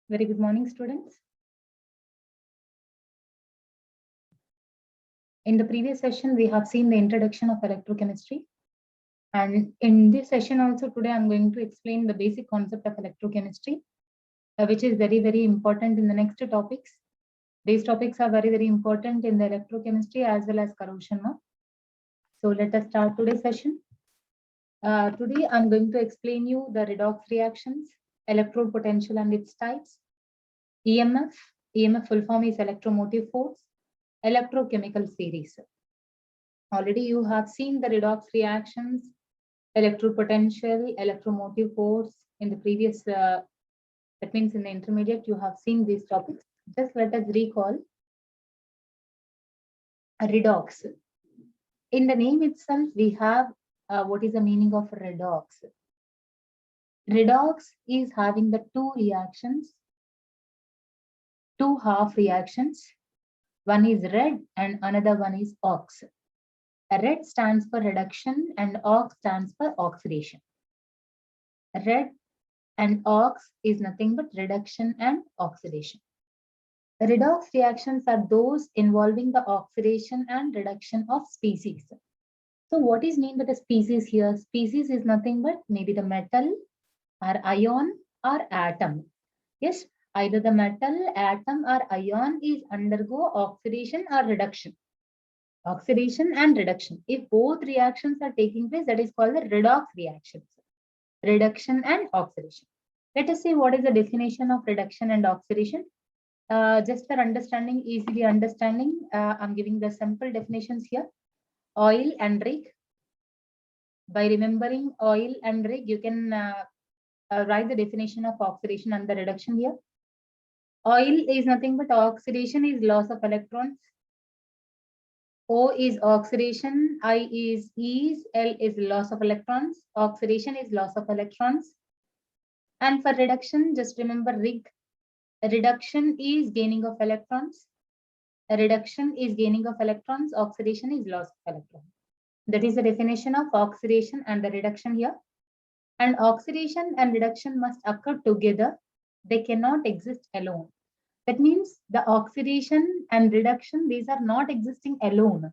Very good morning, students. In the previous session, we have seen the introduction of electrochemistry. And in this session also today, I'm going to explain the basic concept of electrochemistry, which is very, very important in the next topics. These topics are very, very important in the electrochemistry as well as corrosion. So let us start today's session. Today, I'm going to explain you the redox reactions, electrode potential and its types, EMF full form is electromotive force, electrochemical series. Already you have seen the redox reactions, electrode potential, electromotive force in the previous, that means in the intermediate, you have seen these topics. Just let us recall redox. In the name itself, we have what is the meaning of redox. Redox is having the two reactions, two half reactions. One is red and another one is ox. Red stands for reduction and ox stands for oxidation. Red and ox is nothing but reduction and oxidation. Redox reactions are those involving the oxidation and reduction of species. So what is meant by the species here? Species is nothing but maybe the metal or ion or atom. Yes, either the metal, atom or ion is undergo oxidation or reduction. Oxidation and reduction. If both reactions are taking place, that is called the redox reactions. Reduction and oxidation. Let us see what is the definition of reduction and oxidation. Just for understanding, easily understanding, I'm giving the simple definitions here. Oil and rig. By remembering oil and rig, you can write the definition of oxidation and the reduction here. Oil is nothing but oxidation is loss of electrons. O is oxidation, I is ease, L is loss of electrons. Oxidation is loss of electrons. And for reduction, just remember rig. Reduction is gaining of electrons. Reduction is gaining of electrons. Oxidation is loss of electrons. That is the definition of oxidation and the reduction here. And oxidation and reduction must occur together. They cannot exist alone. That means the oxidation and reduction, these are not existing alone.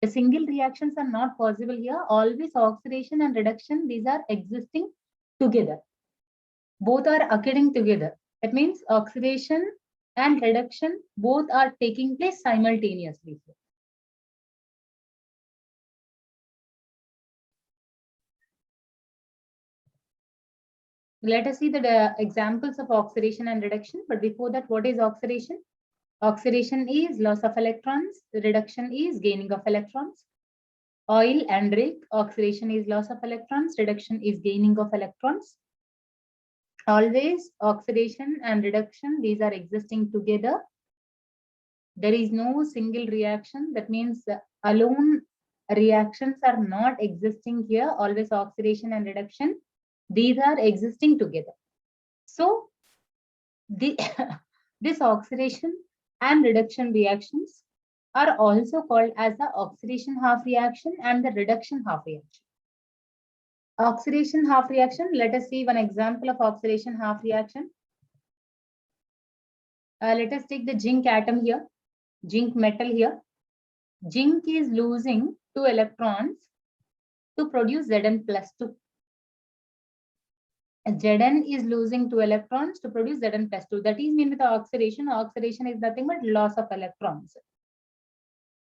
The single reactions are not possible here. Always oxidation and reduction, these are existing together. Both are occurring together. That means oxidation and reduction, both are taking place simultaneously. Let us see the examples of oxidation and reduction. But before that, what is oxidation? Oxidation is loss of electrons. Reduction is gaining of electrons. Oil and rig, oxidation is loss of electrons. Reduction is gaining of electrons. Always oxidation and reduction, these are existing together. There is no single reaction. That means alone reactions are not existing here. Always oxidation and reduction, these are existing together. So this oxidation and reduction reactions are also called as the oxidation half reaction and the reduction half reaction. Oxidation half reaction, let us see one example of oxidation half reaction. Let us take the zinc atom here, zinc metal here. Zinc is losing 2 electrons to produce Zn plus 2. Zn is losing 2 electrons to produce Zn plus 2. That is mean with the oxidation. Oxidation is nothing but loss of electrons.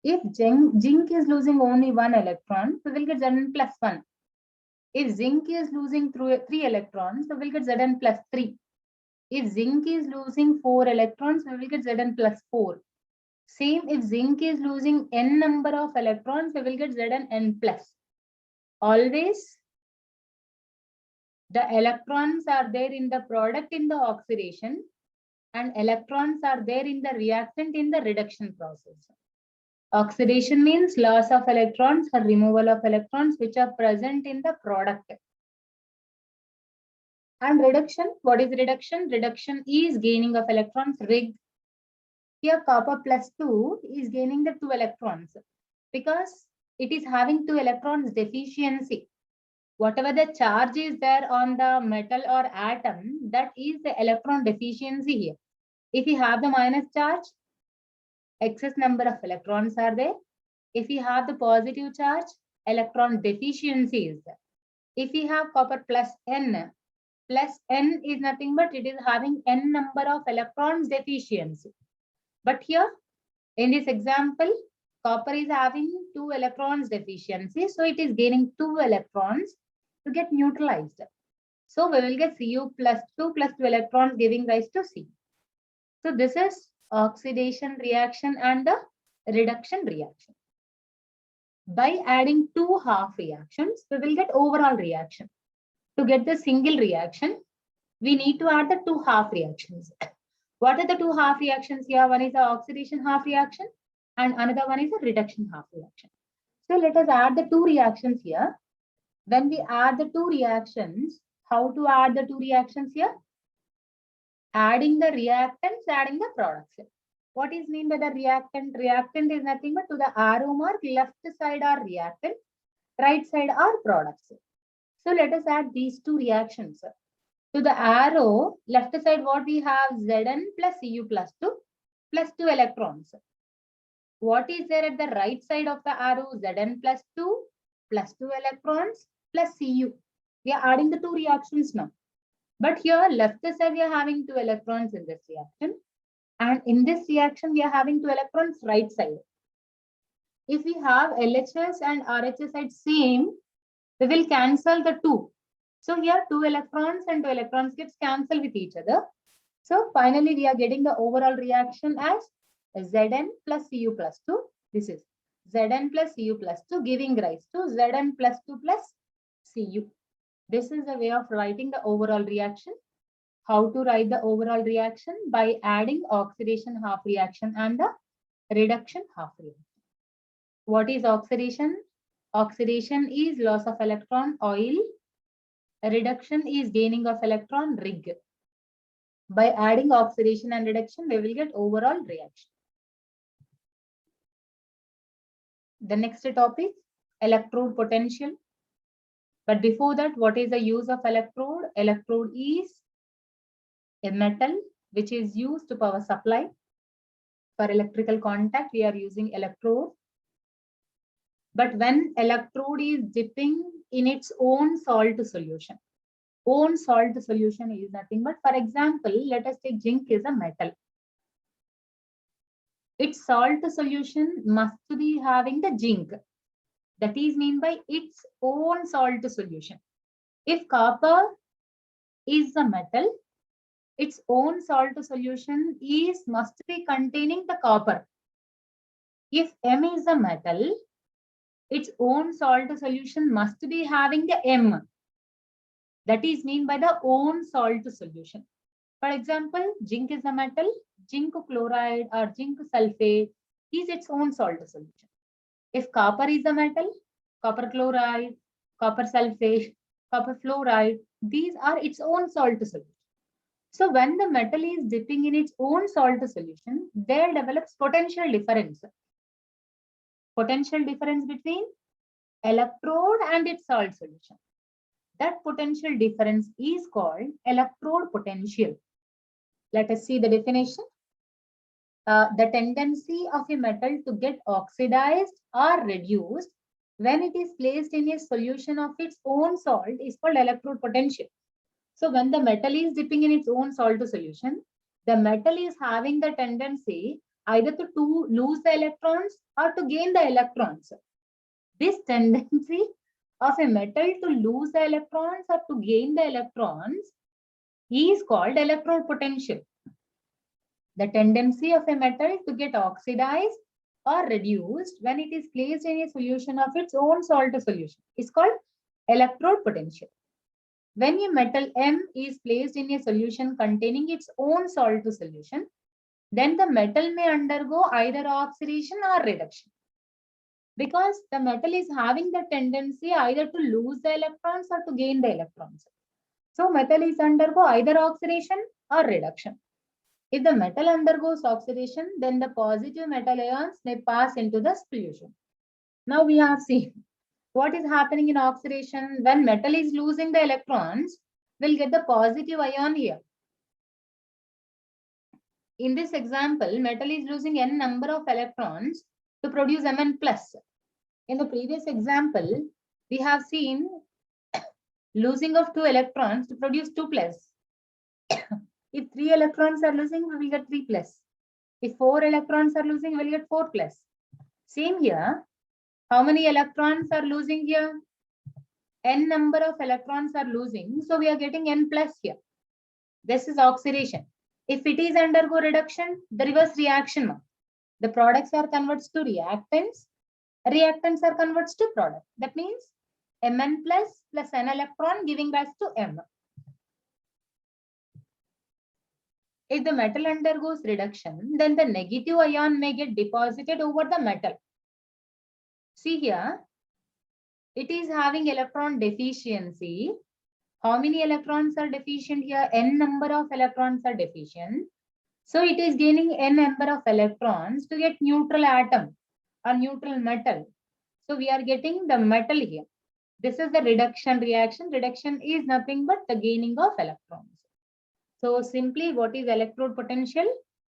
If zinc is losing only 1 electron, we will get Zn plus 1. If zinc is losing 3 electrons, we will get Zn plus 3. If zinc is losing 4 electrons, we will get Zn plus 4. Same, if zinc is losing n number of electrons, we will get Zn n plus. Always the electrons are there in the product in the oxidation and electrons are there in the reactant in the reduction process. Oxidation means loss of electrons or removal of electrons which are present in the product. And reduction, what is reduction? Reduction is gaining of electrons. Rig. Here copper plus 2 is gaining the 2 electrons because it is having 2 electrons deficiency. Whatever the charge is there on the metal or atom, that is the electron deficiency here. If you have the minus charge, excess number of electrons are there. If you have the positive charge, electron deficiency is there. If you have copper plus N is nothing but it is having N number of electrons deficiency. But here in this example, copper is having 2 electrons deficiency. So it is gaining 2 electrons to get neutralized. So we will get Cu plus 2 electrons giving rise to C. So this is oxidation reaction and the reduction reaction. By adding 2 half reactions, we will get overall reaction. To get the single reaction, we need to add the 2 half reactions. What are the 2 half reactions here? One is the oxidation half reaction and another one is a reduction half reaction. So let us add the 2 reactions here. When we add the 2 reactions, how to add the 2 reactions here? Adding the reactants, adding the products. What is mean by the reactant? Reactant is nothing but to the arrow mark, left side are reactant, right side are products. So let us add these 2 reactions. To the arrow, left side what we have? Zn plus Cu plus 2 electrons. What is there at the right side of the arrow? Zn plus 2 electrons plus Cu. We are adding the 2 reactions now. But here left side we are having 2 electrons in this reaction. And in this reaction we are having 2 electrons right side. If we have LHS and RHS side same, we will cancel the 2. So here 2 electrons and 2 electrons gets cancelled with each other. So finally we are getting the overall reaction as Zn plus Cu plus 2. This is Zn plus Cu plus 2 giving rise to Zn plus 2 plus Cu. This is the way of writing the overall reaction. How to write the overall reaction? By adding oxidation half reaction and the reduction half reaction. What is oxidation? Oxidation is loss of electron, oil. Reduction is gaining of electron, rig. By adding oxidation and reduction, we will get overall reaction. The next topic, electrode potential. But before that, what is the use of electrode? Electrode is a metal which is used to power supply. For electrical contact, we are using electrode. But when electrode is dipping in its own salt solution, own salt solution is nothing but, for example, let us take zinc is a metal. Its salt solution must be having the zinc. That is mean by its own salt solution. If copper is a metal, its own salt solution must be containing the copper. If M is a metal, its own salt solution must be having the M. That is mean by the own salt solution. For example, zinc is a metal, zinc chloride or zinc sulfate is its own salt solution. If copper is a metal, copper chloride, copper sulfate, copper fluoride, these are its own salt solution. So when the metal is dipping in its own salt solution, there develops potential difference. Potential difference between electrode and its salt solution. That potential difference is called electrode potential. Let us see the definition. The tendency of a metal to get oxidized or reduced when it is placed in a solution of its own salt is called electrode potential. So when the metal is dipping in its own salt solution, the metal is having the tendency either to lose the electrons or to gain the electrons. This tendency of a metal to lose the electrons or to gain the electrons is called electrode potential. The tendency of a metal to get oxidized or reduced when it is placed in a solution of its own salt solution is called electrode potential. When a metal M is placed in a solution containing its own salt solution, then the metal may undergo either oxidation or reduction. Because the metal is having the tendency either to lose the electrons or to gain the electrons. So metal is undergo either oxidation or reduction. If the metal undergoes oxidation, then the positive metal ions may pass into the solution. Now we have seen what is happening in oxidation. When metal is losing the electrons, will get the positive ion here. In this example, metal is losing n number of electrons to produce Mn plus. In the previous example, we have seen losing of 2 electrons to produce 2 plus. If 3 electrons are losing, we will get 3 plus. If 4 electrons are losing, we will get 4 plus. Same here. How many electrons are losing here? N number of electrons are losing. So we are getting N plus here. This is oxidation. If it is undergo reduction, the reverse reaction. The products are converted to reactants. Reactants are converted to product. That means Mn plus N electron giving rise to M. If the metal undergoes reduction, then the negative ion may get deposited over the metal. See here, it is having electron deficiency. How many electrons are deficient here? N number of electrons are deficient. So it is gaining N number of electrons to get neutral atom or neutral metal. So we are getting the metal here. This is the reduction reaction. Reduction is nothing but the gaining of electrons. So simply, what is electrode potential?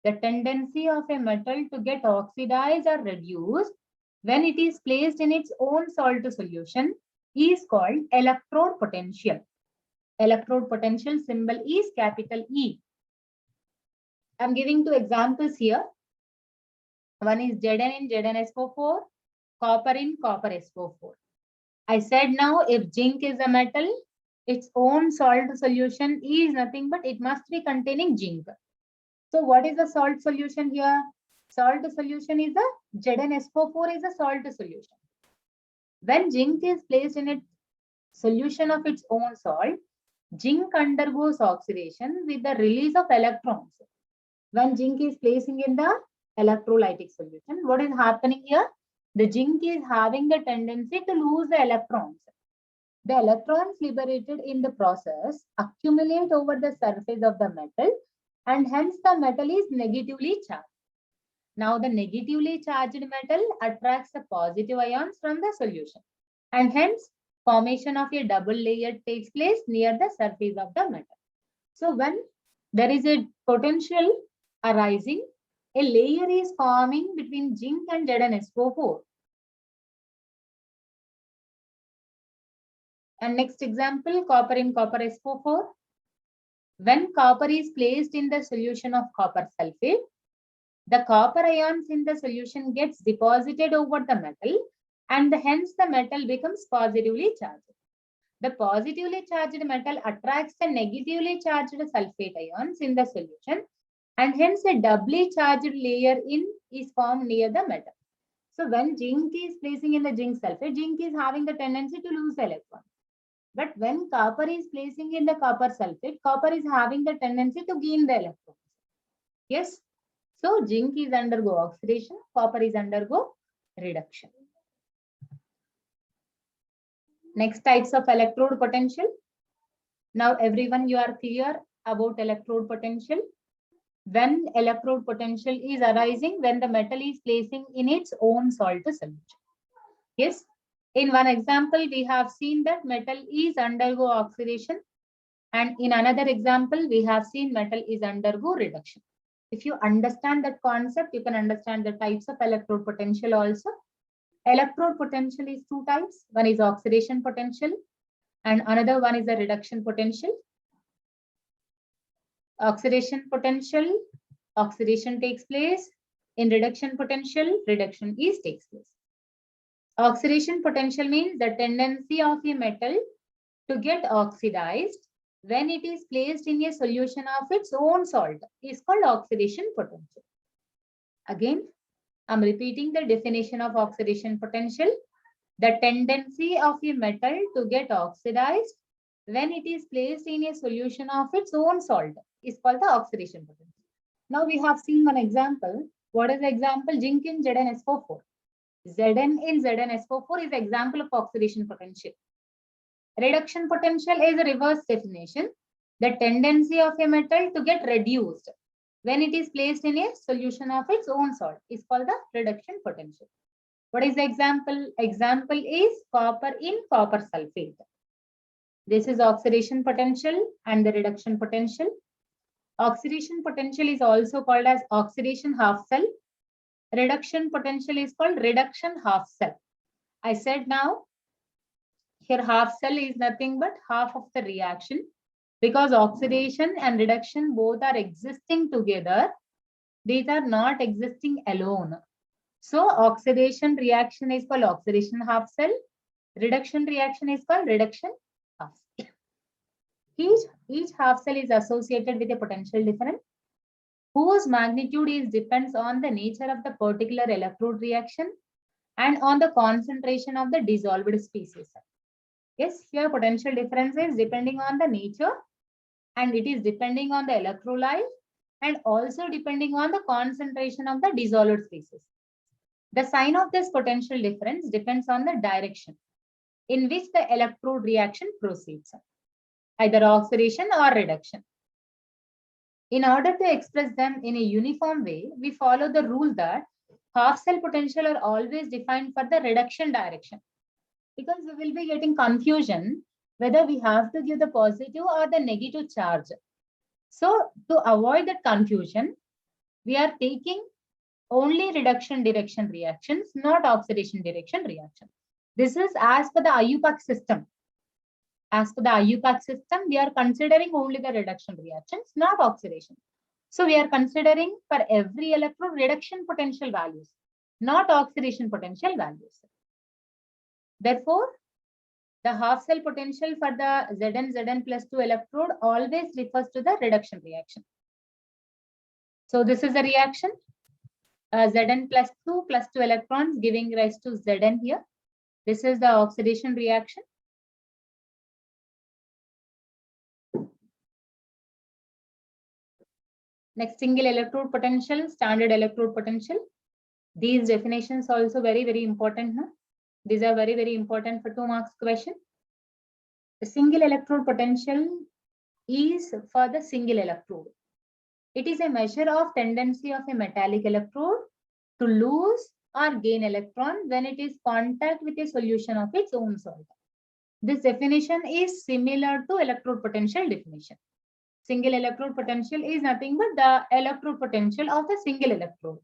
The tendency of a metal to get oxidized or reduced when it is placed in its own salt solution is called electrode potential. Electrode potential symbol is capital E. I'm giving 2 examples here. One is Zn in ZnSO4, copper in copper SO4. I said now if zinc is a metal, its own salt solution is nothing but it must be containing zinc. So what is the salt solution here? Salt solution is a ZnSO4 is a salt solution. When zinc is placed in its solution of its own salt, zinc undergoes oxidation with the release of electrons. When zinc is placing in the electrolytic solution, what is happening here? The zinc is having the tendency to lose the electrons. The electrons liberated in the process accumulate over the surface of the metal and hence the metal is negatively charged. Now the negatively charged metal attracts the positive ions from the solution and hence formation of a double layer takes place near the surface of the metal. So when there is a potential arising, a layer is forming between zinc and ZnSO4. And next example, copper in copper SO4. When copper is placed in the solution of copper sulfate, the copper ions in the solution gets deposited over the metal and hence the metal becomes positively charged. The positively charged metal attracts the negatively charged sulfate ions in the solution and hence a doubly charged layer is formed near the metal. So when zinc is placing in the zinc sulfate, zinc is having the tendency to lose electrons. But when copper is placing in the copper sulfate, copper is having the tendency to gain the electrons. Yes. So zinc is undergo oxidation, copper is undergo reduction. Next types of electrode potential. Now everyone you are clear about electrode potential. When electrode potential is arising when the metal is placing in its own salt solution. Yes. In one example, we have seen that metal is undergo oxidation. And in another example, we have seen metal is undergo reduction. If you understand that concept, you can understand the types of electrode potential also. Electrode potential is 2 types. One is oxidation potential and another one is the reduction potential. Oxidation potential, oxidation takes place. In reduction potential, reduction takes place. Oxidation potential means the tendency of a metal to get oxidized when it is placed in a solution of its own salt is called oxidation potential. Again, I'm repeating the definition of oxidation potential. The tendency of a metal to get oxidized when it is placed in a solution of its own salt is called the oxidation potential. Now we have seen one example. What is the example? Zinc in ZnSO4. Zn in ZnSO4 is the example of oxidation potential. Reduction potential is a reverse definition. The tendency of a metal to get reduced when it is placed in a solution of its own salt is called the reduction potential. What is the example? Example is copper in copper sulfate. This is oxidation potential and the reduction potential. Oxidation potential is also called as oxidation half cell. Reduction potential is called reduction half cell. I said now, here half cell is nothing but half of the reaction, because oxidation and reduction both are existing together. These are not existing alone. So oxidation reaction is called oxidation half cell. Reduction reaction is called reduction half cell. Each half cell is associated with a potential difference whose magnitude depends on the nature of the particular electrode reaction and on the concentration of the dissolved species. Yes, here potential difference is depending on the nature, and it is depending on the electrolyte and also depending on the concentration of the dissolved species. The sign of this potential difference depends on the direction in which the electrode reaction proceeds, either oxidation or reduction. In order to express them in a uniform way, we follow the rule that half cell potential are always defined for the reduction direction, because we will be getting confusion whether we have to give the positive or the negative charge. So to avoid that confusion, we are taking only reduction direction reactions, not oxidation direction reactions. This is as per the IUPAC system. As per the IUPAC system, we are considering only the reduction reactions, not oxidation. So we are considering for every electrode reduction potential values, not oxidation potential values. Therefore, the half cell potential for the Zn plus 2 electrode always refers to the reduction reaction. So this is a reaction. Zn plus 2 electrons giving rise to Zn here. This is the oxidation reaction. Next, single electrode potential, standard electrode potential. These definitions are also very, very important. Huh? These are very, very important for 2 marks question. The single electrode potential is for the single electrode. It is a measure of tendency of a metallic electrode to lose or gain electron when it is contact with a solution of its own salt. This definition is similar to electrode potential definition. Single electrode potential is nothing but the electrode potential of the single electrode.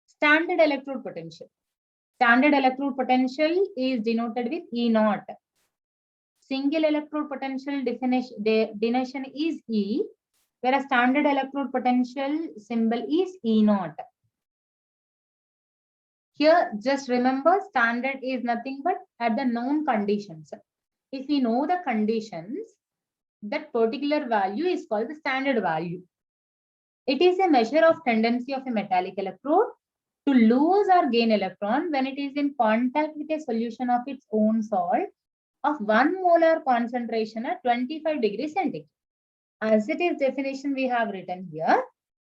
Standard electrode potential. Standard electrode potential is denoted with E0. Single electrode potential denotation is E, whereas standard electrode potential symbol is E0. Here, just remember, standard is nothing but at the known conditions. If we know the conditions, that particular value is called the standard value. It is a measure of tendency of a metallic electrode to lose or gain electron when it is in contact with a solution of its own salt of 1 molar concentration at 25 degrees centigrade. As it is definition we have written here,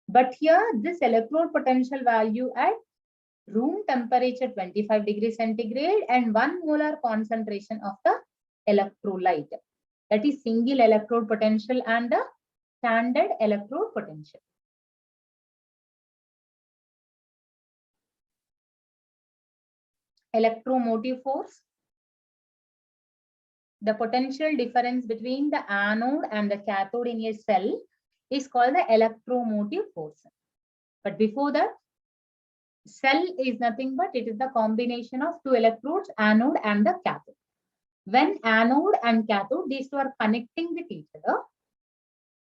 but here this electrode potential value at room temperature 25 degrees centigrade and 1 molar concentration of the electrolyte. That is single electrode potential and the standard electrode potential. Electromotive force. The potential difference between the anode and the cathode in a cell is called the electromotive force. But before that, cell is nothing but it is the combination of 2 electrodes, anode and the cathode. When anode and cathode, these two are connecting with each other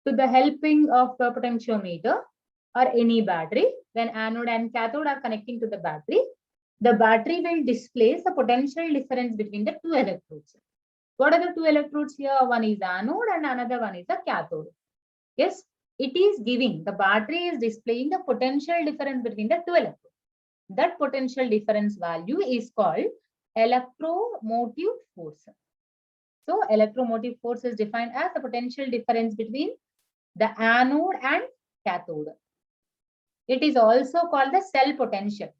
to the helping of the potentiometer or any battery, when anode and cathode are connecting to the battery will displace the potential difference between the 2 electrodes. What are the 2 electrodes here? One is anode and another one is the cathode. Yes, it is giving, the battery is displaying the potential difference between the 2 electrodes. That potential difference value is called electromotive force. So electromotive force is defined as the potential difference between the anode and cathode. It is also called the cell potential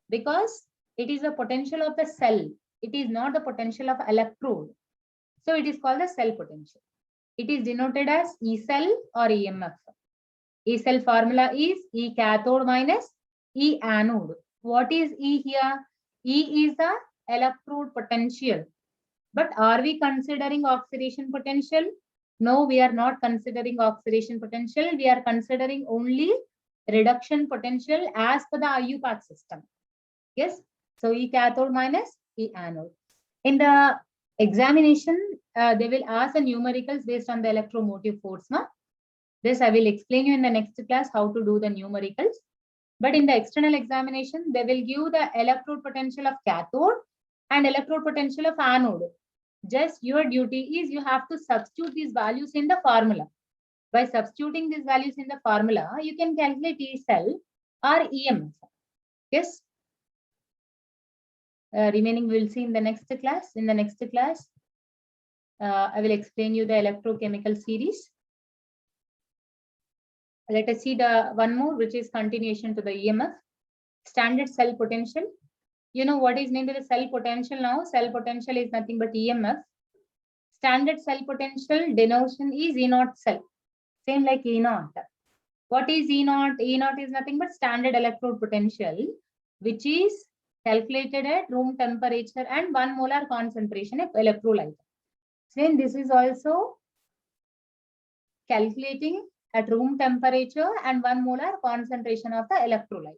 because it is the potential of the cell. It is not the potential of electrode. So it is called the cell potential. It is denoted as E cell or EMF. E cell formula is E cathode minus E anode. What is E here? E is the electrode potential. But are we considering oxidation potential? No, we are not considering oxidation potential. We are considering only reduction potential as per the IUPAC system. Yes. So E cathode minus E anode. In the examination, they will ask the numericals based on the electromotive force. No? This I will explain you in the next class how to do the numericals. But in the external examination, they will give the electrode potential of cathode and electrode potential of anode. Just your duty is you have to substitute these values in the formula. By substituting these values in the formula, you can calculate E cell or EMF. Yes. Remaining we will see in the next class. In the next class, I will explain you the electrochemical series. Let us see the one more, which is continuation to the EMF. Standard cell potential. You know what is meant by the cell potential now? Cell potential is nothing but EMF. Standard cell potential denotation is E naught cell. Same like E naught. What is E naught? E naught is nothing but standard electrode potential, which is calculated at room temperature and 1 molar concentration of electrolyte. Then this is also calculating at room temperature and 1 molar concentration of the electrolyte.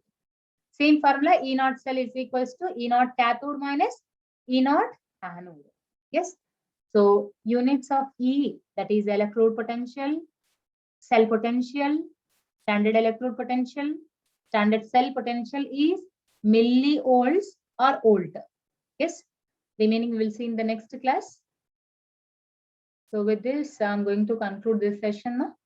Same formula, E naught cell is equals to E naught cathode minus E naught anode. Yes. So units of E, that is electrode potential, cell potential, standard electrode potential, standard cell potential is millivolts or volt. Yes. Remaining we will see in the next class. So with this, I'm going to conclude this session now.